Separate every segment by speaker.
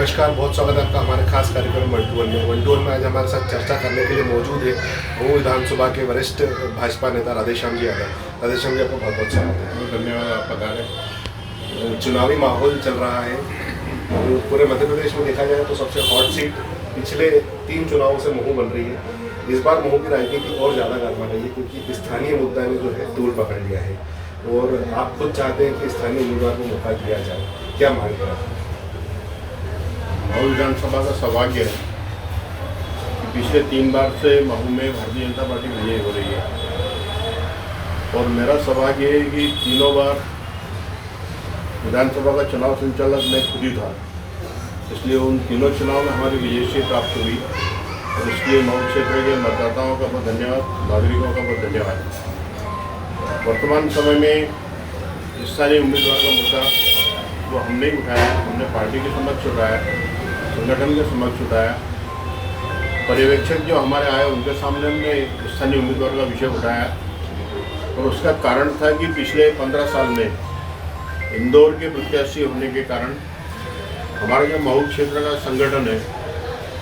Speaker 1: नमस्कार, बहुत स्वागत है आपका हमारे खास कार्यक्रम 1-2-1 में। 1-2-1 में आज हमारे साथ चर्चा करने के लिए मौजूद है वो विधानसभा के वरिष्ठ भाजपा नेता राधेश्याम जी यादव। राधेश्याम जी, आपको बहुत बहुत स्वागत है।
Speaker 2: धन्यवाद। आप बता रहे
Speaker 1: चुनावी माहौल चल रहा है पूरे मध्य प्रदेश में। देखा जाए तो सबसे हॉट सीट पिछले 3 चुनावों से महू बन रही है। इस बार महू की राजनीति और ज़्यादा गर्मा रही है क्योंकि स्थानीय मुद्दा ने जो है तूल पकड़ लिया है और आप खुद चाहते हैं कि स्थानीय उम्मीदवार को मौका दिया जाए। क्या मांग है?
Speaker 2: महू विधानसभा का सौभाग्य है कि पिछले 3 बार से महू में भारतीय जनता पार्टी विजयी हो रही है और मेरा सौभाग्य है कि तीनों बार विधानसभा का चुनाव संचालक मैं खुद ही था, इसलिए उन तीनों चुनाव में हमारी विजय प्राप्त हुई और इसलिए महू क्षेत्र के मतदाताओं का बहुत धन्यवाद, नागरिकों का बहुत धन्यवाद। वर्तमान समय में स्थानीय उम्मीदवार का मुद्दा वो हमने ही उठाया, हमने पार्टी के समक्ष उठाया, संगठन के समक्ष उठाया। पर्यवेक्षक जो हमारे आए उनके सामने हमने स्थानीय उम्मीदवार का विषय उठाया और उसका कारण था कि पिछले 15 साल में इंदौर के प्रत्याशी होने के कारण हमारा जो महू क्षेत्र का संगठन है,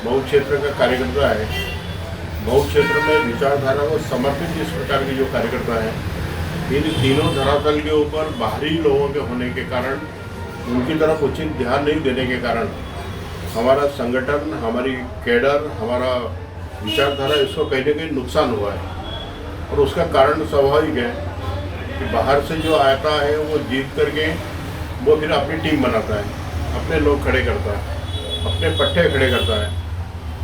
Speaker 2: महू क्षेत्र का कार्यकर्ता है, महू क्षेत्र में विचारधारा को समर्पित इस प्रकार के जो कार्यकर्ता हैं, इन तीनों धरातल के ऊपर बाहरी लोगों के होने के कारण, उनकी तरफ उचित ध्यान नहीं देने के कारण हमारा संगठन, हमारी कैडर, हमारा विचारधारा इसको कहीं ना कहीं नुकसान हुआ है। और उसका कारण स्वाभाविक है कि बाहर से जो आता है वो जीत करके वो फिर अपनी टीम बनाता है, अपने लोग खड़े करता है, अपने पट्टे खड़े करता है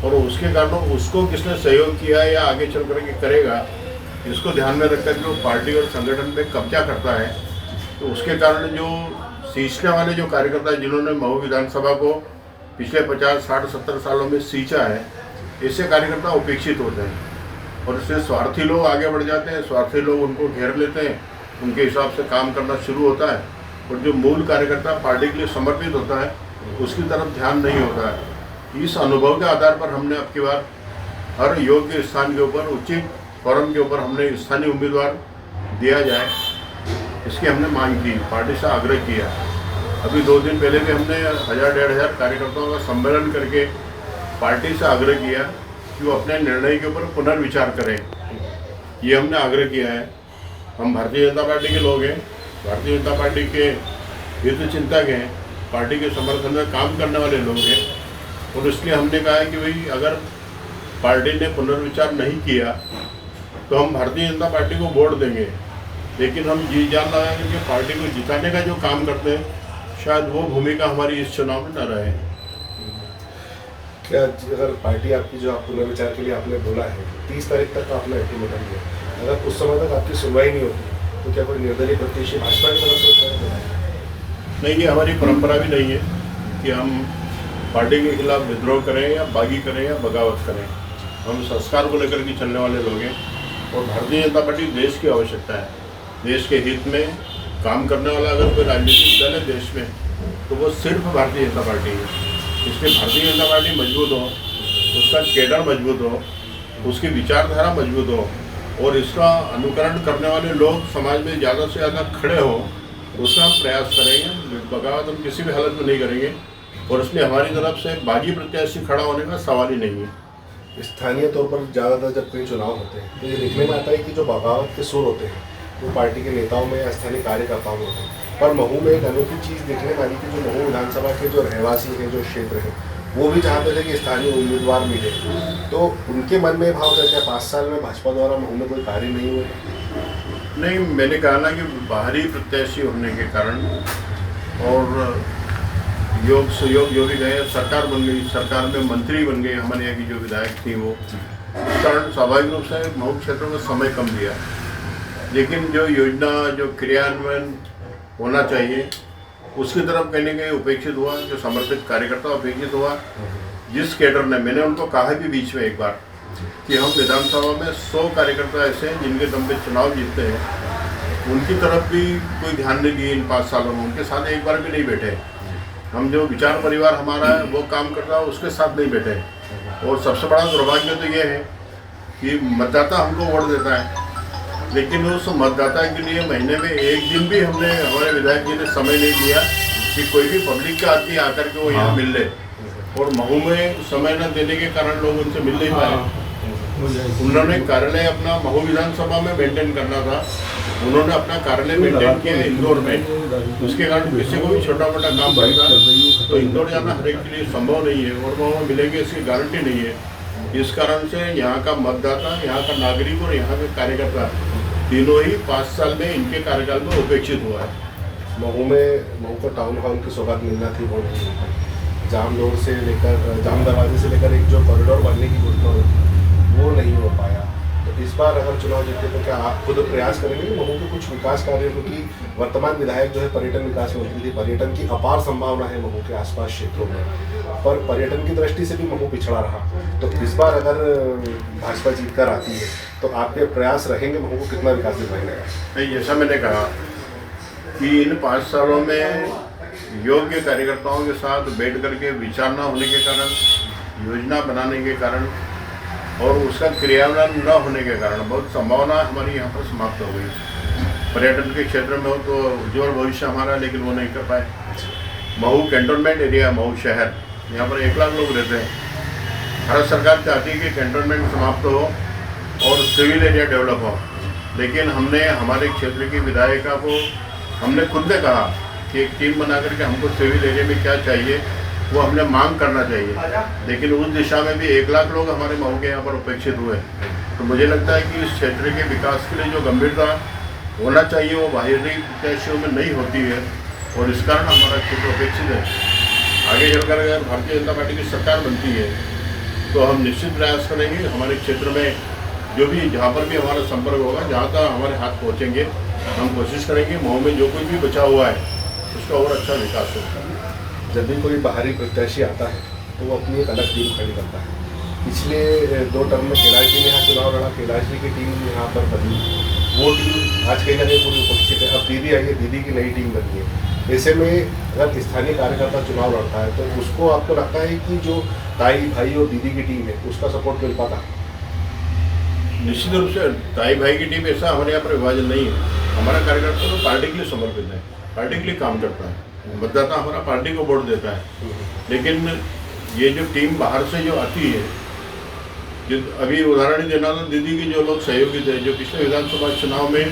Speaker 2: और उसके कारण उसको किसने सहयोग किया या आगे चल करके करेगा, इसको ध्यान में रखकर जो पार्टी और संगठन पे कब्जा करता है, तो उसके कारण जो सींचने वाले जो कार्यकर्ता जिन्होंने महू विधानसभा को पिछले 50, 60, 70 सालों में सींचा है, ऐसे कार्यकर्ता उपेक्षित होते हैं और इससे स्वार्थी लोग आगे बढ़ जाते हैं, स्वार्थी लोग उनको घेर लेते हैं, उनके हिसाब से काम करना शुरू होता है और जो मूल कार्यकर्ता पार्टी के लिए समर्पित होता है उसकी तरफ ध्यान नहीं होता है। इस अनुभव के आधार पर हमने अब की बार हर योग्य स्थान के ऊपर, उचित फोरम के ऊपर हमने स्थानीय उम्मीदवार दिया जाए, इसकी हमने मांग की, पार्टी से आग्रह किया। अभी 2 दिन पहले भी हमने 1000-1500 कार्यकर्ताओं का सम्मेलन करके पार्टी से आग्रह किया कि वो अपने निर्णय के ऊपर पुनर्विचार करें। ये हमने आग्रह किया है। हम भारतीय जनता पार्टी के लोग हैं, भारतीय जनता पार्टी के हित चिंतक हैं, पार्टी के समर्थन में काम करने वाले लोग हैं और इसलिए हमने कहा है कि भाई अगर पार्टी ने पुनर्विचार नहीं किया तो हम भारतीय जनता पार्टी को वोट देंगे, लेकिन हम जी जान लगाएंगे कि पार्टी को जिताने का जो काम करते हैं शायद वो भूमिका हमारी इस चुनाव में न रहे।
Speaker 1: क्या अगर पार्टी आपकी जो आप पुनर्विचार के लिए आपने बोला है 30 तारीख तक आपने अल्टीमेटम दिया, अगर उस समय तक आपकी सुनवाई नहीं होती तो क्या कोई निर्दलीय प्रत्याशी भाजपा की तरफ से?
Speaker 2: नहीं, ये हमारी परंपरा भी नहीं है कि हम पार्टी के खिलाफ विद्रोह करें या बागी करें या बगावत करें। हम संस्कार को लेकर के चलने वाले लोग हैं और भारतीय जनता पार्टी देश की आवश्यकता है, देश के हित में काम करने वाला अगर कोई राजनीतिक दल है देश में तो वो सिर्फ भारतीय जनता पार्टी है। इसलिए भारतीय जनता पार्टी मजबूत हो, उसका कैडर मजबूत हो, उसकी विचारधारा मजबूत हो और इसका अनुकरण करने वाले लोग समाज में ज़्यादा से ज़्यादा खड़े हो, उसका हम प्रयास करेंगे। बगावत हम किसी भी हालत में नहीं करेंगे और इसलिए हमारी तरफ से बागी प्रत्याशी खड़ा होने का सवाल ही नहीं है।
Speaker 1: स्थानीय तौर पर ज़्यादातर जब कोई चुनाव होते हैं तो ये देखने में आता है कि जो बगावत के सुर होते हैं वो पार्टी के नेताओं में या स्थानीय कार्यकर्ताओं में होते हैं। पर महू में एक अनोखी चीज़ देखने वाली कि जो महू विधानसभा के जो रहवासी हैं, जो क्षेत्र है, वो भी चाहते थे कि स्थानीय उम्मीदवार मिले, तो उनके मन में भाव रहता है 5 साल में भाजपा द्वारा महू में कोई कार्य नहीं हुए।
Speaker 2: नहीं, मैंने कहा ना कि बाहरी प्रत्याशी होने के कारण और योग सुयोग जो भी गए, सरकार बन गई, सरकार में मंत्री बन गए, हमारे यहाँ की जो विधायक थी वो, इस कारण स्वाभाविक रूप से महू क्षेत्र में समय कम दिया, लेकिन जो योजना, जो क्रियान्वयन होना चाहिए उसकी तरफ कहीं ना कहीं उपेक्षित हुआ, जो समर्पित कार्यकर्ता उपेक्षित हुआ। जिस कैडर ने, मैंने उनको कहा भी बीच में एक बार कि हम विधानसभा में 100 कार्यकर्ता ऐसे हैं जिनके दम पे चुनाव जीतते हैं, उनकी तरफ भी कोई ध्यान नहीं दिए इन 5 सालों में, उनके साथ एक बार भी नहीं बैठे। हम जो विचार परिवार हमारा है वो काम करता है, उसके साथ नहीं बैठे। और सबसे बड़ा दुर्भाग्य तो ये है कि मतदाता हमको वोट देता है, लेकिन उस मतदाता के लिए महीने में एक दिन भी हमने, हमारे विधायक जी ने समय नहीं दिया कि कोई भी पब्लिक का आदमी आकर के वो यहाँ मिल ले। और महू में समय न देने के कारण लोग उनसे मिल नहीं पाए। उन्होंने कार्यालय अपना महू विधानसभा में मेंटेन करना था, उन्होंने अपना कार्यालय मेंटेन किया इंदौर में। उसके कारण किसी को भी छोटा मोटा काम पड़ता तो इंदौर जाना हर एक के लिए संभव नहीं है और वहाँ मिलेंगे इसकी गारंटी नहीं है। इस कारण से यहाँ का मतदाता, यहाँ का नागरिक और यहाँ के कार्यकर्ता तीनों ही 5 साल में इनके कार्यकाल में उपेक्षित हुआ है।
Speaker 1: महू को टाउन हॉल की सौगात मिलना थी, वो नहीं मिल पाई। जाम रोड से लेकर जाम दरवाजे से लेकर एक जो कॉरिडोर बनने की घोषणा हुई वो नहीं हो पाया। तो इस बार अगर चुनाव जीते तो क्या आप खुद प्रयास करेंगे महू के कुछ विकास कार्य, क्योंकि वर्तमान विधायक जो है पर्यटन विकास मंत्री थी, पर्यटन की अपार संभावना है महू के आसपास क्षेत्रों में, पर पर्यटन की दृष्टि से भी महू पिछड़ा रहा। तो इस बार अगर भाजपा जीत कर आती है तो आपके प्रयास रहेंगे महू को कितना विकास दिलवाने का?
Speaker 2: जैसा मैंने कहा कि इन 5 सालों में योग्य कार्यकर्ताओं के साथ बैठ करके विचार न होने के कारण, योजना बनाने के कारण और उसका क्रियान्वयन न होने के कारण बहुत संभावना हमारी यहाँ पर समाप्त हो गई। पर्यटन के क्षेत्र में हो तो उज्ज्वल भविष्य हमारा, लेकिन वो नहीं कर पाए। महू कैंटोनमेंट एरिया, महू शहर, यहाँ पर 1 लाख लोग रहते हैं। भारत सरकार चाहती है कि कैंटोनमेंट समाप्त हो और सिविल एरिया डेवलप हो, लेकिन हमने हमारे क्षेत्र की विधायिका को हमने खुद ने कहा कि एक टीम बना करके हमको सिविल एरिया में क्या चाहिए वो हमने मांग करना चाहिए, लेकिन उस दिशा में भी 1 लाख लोग हमारे महू के यहाँ पर उपेक्षित हुए। तो मुझे लगता है कि इस क्षेत्र के विकास के लिए जो गंभीरता होना चाहिए वो बाहरी प्रत्याशियों में नहीं होती है और इस कारण हमारा क्षेत्र उपेक्षित है। आगे चलकर अगर भारतीय जनता पार्टी की सरकार बनती है तो हम निश्चित प्रयास करेंगे हमारे क्षेत्र में जो भी जहाँ पर भी हमारा संपर्क होगा, जहाँ तक हमारे हाथ पहुँचेंगे, हम कोशिश करेंगे महू में जो कुछ भी बचा हुआ है उसका और अच्छा विकास हो।
Speaker 1: जब भी कोई बाहरी प्रत्याशी आता है तो वो अपनी एक अलग टीम खड़ी करता है। पिछले 2 टर्म में कैलाश जी ने यहाँ चुनाव लड़ा, कैलाश जी की टीम यहाँ पर बनी, वो टीम आज कहीं ना कहीं पूरी उपेक्षित है। अब दीदी आई है, दीदी की नई टीम बनी है। ऐसे में अगर स्थानीय कार्यकर्ता चुनाव लड़ता है तो उसको आपको लगता है कि जो ताई भाई और दीदी की टीम है उसका सपोर्ट मिल पाता?
Speaker 2: निश्चित रूप से ताई भाई की टीम ऐसा हमारे यहाँ पर विभाजन नहीं है। हमारा कार्यकर्ता तो पार्टी के लिए समर्पित है, पार्टी के लिए काम करता है, मतदाता हमारा पार्टी को वोट देता है। लेकिन ये जो टीम बाहर से जो आती है, जो अभी उदाहरण ही देना तो दीदी के जो लोग सहयोगी थे, जो पिछले विधानसभा चुनाव में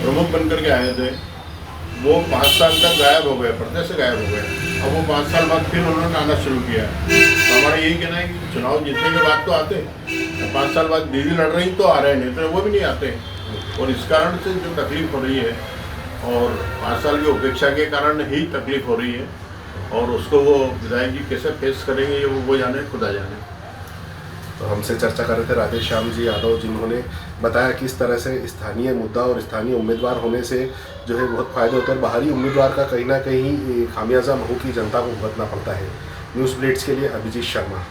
Speaker 2: प्रमुख बनकर के आए थे, वो 5 साल तक गायब हो गए, पर्दे से गायब हो गए। अब वो 5 साल बाद फिर उन्होंने आना शुरू किया। तो हमारा यही कहना है कि चुनाव जीतने के बाद तो आते, 5 साल बाद दीदी लड़ रही तो आ रहे हैं, नहीं तो वो भी नहीं आते। और इस कारण से जो तकलीफ हो रही है और 5 साल की उपेक्षा के कारण ही तकलीफ हो रही है, और उसको वो विधायक जी कैसे फेस करेंगे वो जाने, खुदा जाने।
Speaker 1: तो हमसे चर्चा कर रहे थे राधेश्याम जी यादव, जिन्होंने बताया किस तरह से स्थानीय मुद्दा और स्थानीय उम्मीदवार होने से जो है बहुत फायदे होते हैं। बाहरी उम्मीदवार का कहीं ना कहीं खामियाजा महू की जनता को भुगतना पड़ता है। न्यूज़ ब्लेट्स के लिए अभिजीत शर्मा।